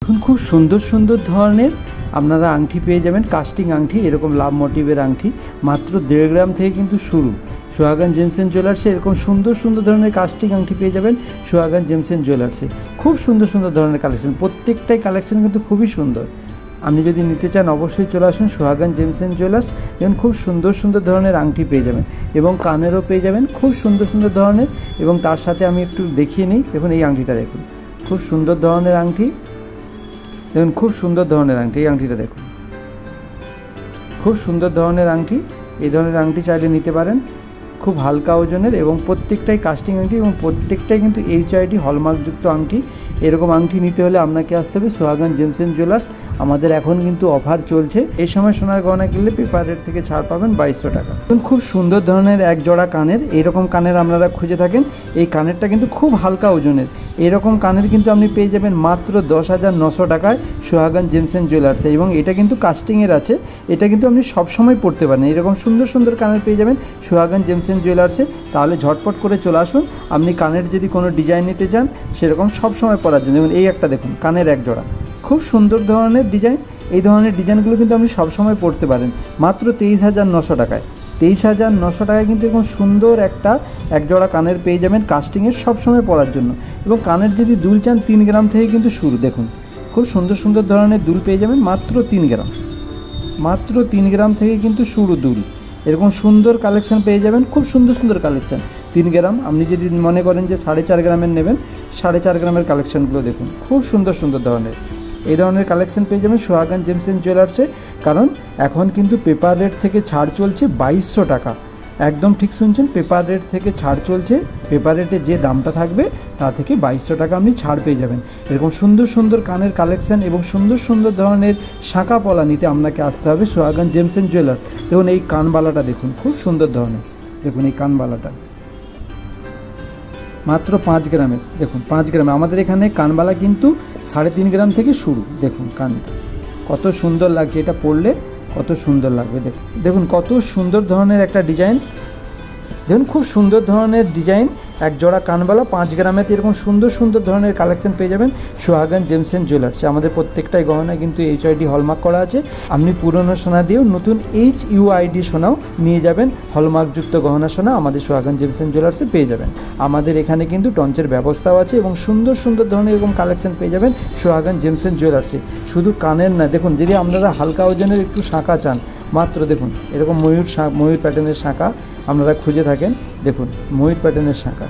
এখন খুব সুন্দর সুন্দর ধরনের আপনারা আংটি পেয়ে যাবেন, কাস্টিং আংটি, এরকম লাভ মোটিভের আংটি মাত্র 1.5 গ্রাম থেকে কিন্তু শুরু। সোহাগান জেমস এন্ড জুয়েলার্সে এরকম সুন্দর সুন্দর ধরনের কাস্টিং আংটি পেয়ে যাবেন সোহাগান জেমস এন্ড জুয়েলার্সে। খুব সুন্দর সুন্দর ধরনের কালেকশন, প্রত্যেকটাই কালেকশন কিন্তু খুবই সুন্দর। আপনি যদি নিতে চান অবশ্যই চলে আসুন সোহাগান জেমস এন্ড জুয়েলার্স। যেমন খুব সুন্দর সুন্দর ধরনের আংটি পেয়ে যাবেন এবং কানেরও পেয়ে যাবেন খুব সুন্দর সুন্দর ধরনের। এবং তার সাথে আমি একটু দেখিয়ে নিই, দেখুন এই আংটিটা দেখুন, খুব সুন্দর ধরনের আংটি, দেখুন খুব সুন্দর ধরনের আংটি। এই আংটিটা দেখুন, খুব সুন্দর ধরনের আংটি। এই ধরনের আংটি চাইলে নিতে পারেন, খুব হালকা ওজনের এবং প্রত্যেকটাই কাস্টিং আংটি এবং প্রত্যেকটাই কিন্তু HID হলমার্কযুক্ত আংটি। এরকম আংটি নিতে হলে আপনাকে আসতে হবে সোহাগান জেমস এন্ড জুয়েলার্স। আমাদের এখন কিন্তু অফার চলছে, এই সময় সোনার গয়না কিনলে পেপার রেট থেকে ছাড় পাবেন 2200 টাকা। খুব সুন্দর ধরনের এক জোড়া কানের, এইরকম কানের আপনারা খুঁজে থাকেন, এই কানেরটা কিন্তু খুব হালকা ওজনের। এরকম কানের কিন্তু আপনি পেয়ে যাবেন মাত্র 10,900 টাকায় সোহাগান জেমস এন্ড জুয়েলার্সে। এবং এটা কিন্তু কাস্টিংয়ের আছে, এটা কিন্তু আপনি সবসময় পরতে পারেন। এরকম সুন্দর সুন্দর কানের পেয়ে যাবেন সোহাগান জেমস এন্ড জুয়েলার্সে। তাহলে ঝটপট করে চলে আসুন। আপনি কানের যদি কোনো ডিজাইন নিতে চান সেরকম সবসময় পরার জন্য, যেমন এই একটা দেখুন কানের এক জোড়া, খুব সুন্দর ধরনের ডিজাইন। এই ধরনের ডিজাইনগুলো কিন্তু আপনি সবসময় পরতে পারেন মাত্র 23,900 টাকায়। 23,900 টাকায় কিন্তু এরকম সুন্দর একটা একজোড়া কানের পেয়ে যাবেন কাস্টিংয়ের, সবসময় পরার জন্য। এবং কানের যদি দুল চান 3 গ্রাম থেকে কিন্তু শুরু। দেখুন খুব সুন্দর সুন্দর ধরনের দুল পেয়ে যাবেন মাত্র 3 গ্রাম, মাত্র 3 গ্রাম থেকে কিন্তু শুরু দুল। এরকম সুন্দর কালেকশান পেয়ে যাবেন, খুব সুন্দর সুন্দর কালেকশান। 3 গ্রাম, আপনি যদি মনে করেন যে 4.5 গ্রামের নেবেন, 4.5 গ্রামের কালেকশানগুলো দেখুন, খুব সুন্দর সুন্দর ধরনের। এই ধরনের কালেকশন পেয়ে যাবেন সোহাগান জেমস এন্ড জুয়েলার্সে। কারণ এখন কিন্তু পেপার রেট থেকে ছাড় চলছে 2200 টাকা। একদম ঠিক শুনছেন, পেপার রেট থেকে ছাড় চলছে। পেপার রেটে যে দামটা থাকবে তা থেকে 2200 টাকা আপনি ছাড় পেয়ে যাবেন। এরকম সুন্দর সুন্দর কানের কালেকশন এবং সুন্দর সুন্দর ধরনের শাঁখা পলা নিতে আপনাকে আসতে হবে সোহাগান জেমস এন্ড জুয়েলার্স। দেখুন এই কানবালাটা দেখুন, খুব সুন্দর ধরনের। দেখুন এই কানবালাটা মাত্র 5 গ্রামের। দেখুন 5 গ্রামে আমাদের এখানে কানবালা কিন্তু 3.5 গ্রাম থেকে শুরু। দেখুন কানটা কত সুন্দর লাগছে, এটা পরলে কত সুন্দর লাগবে। দেখুন দেখুন কত সুন্দর ধরনের একটা ডিজাইন। দেখুন খুব সুন্দর ধরনের ডিজাইন, এক জোড়া কানবালা 5 গ্রামেতে এরকম সুন্দর সুন্দর ধরনের কালেকশন পেয়ে যাবেন সোহাগান জেমস এন্ড জুয়েলার্সে। আমাদের প্রত্যেকটাই গহনা কিন্তু HID হলমার্ক করা আছে। আপনি পুরনো সোনা দিয়েও নতুন HUID সোনাও নিয়ে যাবেন, হলমার্কযুক্ত গহনা সোনা আমাদের সোহাগান জেমস এন্ড জুয়েলার্সে পেয়ে যাবেন। আমাদের এখানে কিন্তু টঞ্চের ব্যবস্থাও আছে এবং সুন্দর সুন্দর ধরনের এরকম কালেকশন পেয়ে যাবেন সোহাগান জেমস এন্ড জুয়েলার্সে। শুধু কানের না, দেখুন যদি আপনারা হালকা ওজনের একটু শাঁখা চান, মাত্র দেখুন এরকম ময়ূর প্যাটার্নের শাঁখা আপনারা খুঁজে থাকেন। দেখুন ময়ূর প্যাটার্নের শাঁখা,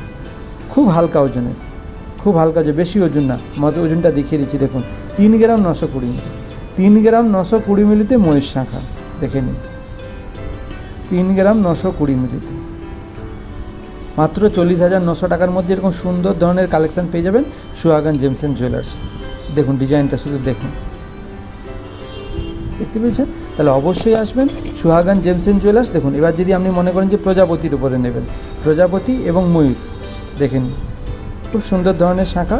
খুব হালকা ওজনের, খুব হালকা, যে বেশি ওজন না, মতো ওজনটা দেখিয়ে দিচ্ছি। দেখুন 3 গ্রাম 920 মিলি, 3 গ্রাম 920 মিলিতে ময়ূর শাঁখা, দেখে নিন 3 গ্রাম 920 মিলিতে মাত্র 40,900 টাকার মধ্যে এরকম সুন্দর ধরনের কালেকশন পেয়ে যাবেন সোহাগান জেমস এন্ড জুয়েলার্স। দেখুন ডিজাইনটা শুধু দেখুন, দেখতে পেয়েছেন? তাহলে অবশ্যই আসবেন সোহাগান জেমস এন্ড জুয়েলার্স। দেখুন এবার যদি আপনি মনে করেন যে প্রজাপতির উপরে নেবেন, প্রজাপতি এবং ময়ূর, দেখেন খুব সুন্দর ধরনের শাঁখা।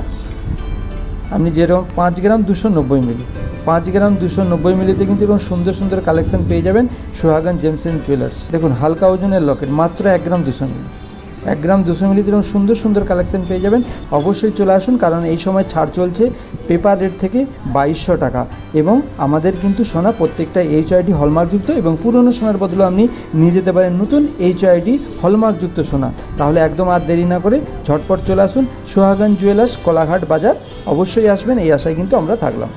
আপনি যেরকম 5 গ্রাম 290 মিলি, 5 গ্রাম 290 মিলিতে কিন্তু এরকম সুন্দর সুন্দর কালেকশন পেয়ে যাবেন সোহাগান জেমস এন্ড জুয়েলার্স। দেখুন হালকা ওজনের লকেট মাত্র 1 গ্রাম 200 মিলি, 1 গ্রাম 200 মিলিতে এরকম সুন্দর সুন্দর কালেকশন পেয়ে যাবেন। অবশ্যই চলে আসুন, কারণ এই সময় ছাড় চলছে পেপার রেট থেকে 2200 টাকা। এবং আমাদের কিন্তু সোনা প্রত্যেকটা HID হলমার্কযুক্ত এবং পুরনো সোনার বদলে আপনি নিয়ে যেতে পারেন নতুন HID হলমার্কযুক্ত সোনা। তাহলে একদম আর দেরি না করে ঝটপট চলে আসুন সোহাগান জুয়েলার্স, কোলাঘাট বাজার। অবশ্যই আসবেন, এই আশায় কিন্তু আমরা থাকলাম।